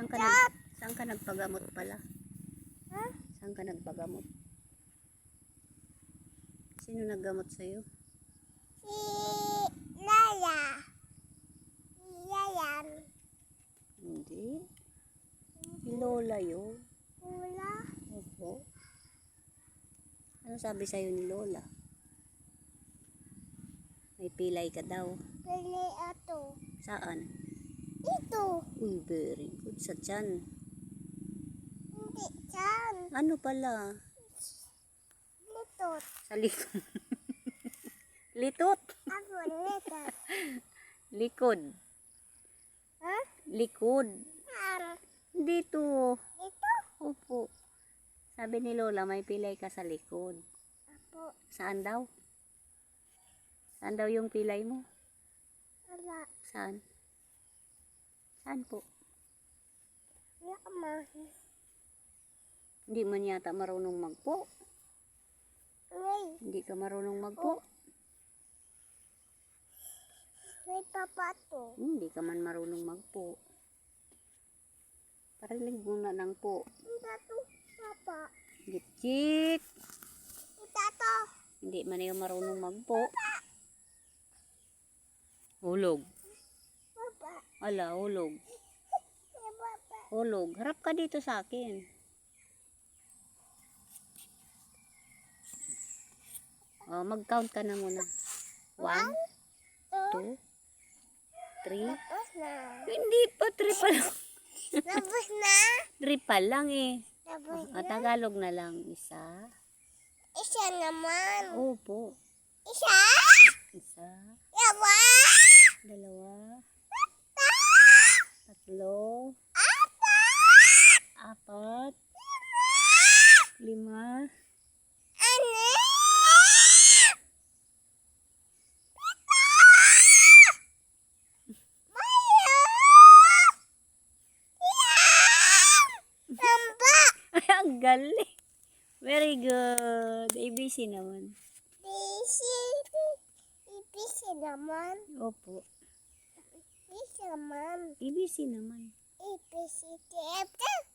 Saan ka nagpagamot pala? Huh? Saan ka nagpagamot? Sino naggamot sa'yo? Si Lala. Yayan. Hindi. Si Lola yun. Lola. Opo. Ano sabi sa'yo ni Lola? May pilay ka daw. Pili ato. Saan? Ito. Uy, very good. Sa tiyan. Hindi dyan. Ano pala? Litot. Sa likod. Litot. Ako litot. Likod. Huh? Likod. Saan? Dito. Ito. Opo. Sabi ni Lola, may pilay ka sa likod. Apo. Saan daw? Saan daw yung pilay mo? Wala. Saan? Saan po? Wala ka ma. Hindi man yata marunong magpo. May. Hindi ka marunong magpo. May papa to. Hindi ka man marunong magpo. Parinig muna ng po. Ito to. Papa. Gitchik. Ito to. Hindi man yung marunong magpo. Hulog. Papa. Ala, hulog. Papa. Hulog. Harap ka dito sa akin. Oh, mag-count ka na muna. 1, 2, 3. Tapos na. Hindi pa, 3 pa lang. Tapos na. 3 pa lang eh. Tapos Ah, na. Tagalog na lang. Isa. Isa naman. Opo. Isa. Isa. Yawa. 2. 3. 4. 5. Ano? Ay, ang galing. Very good. ABC naman. Ibisi naman. Opo. Ibisi naman. ABC naman. Ibisi naman.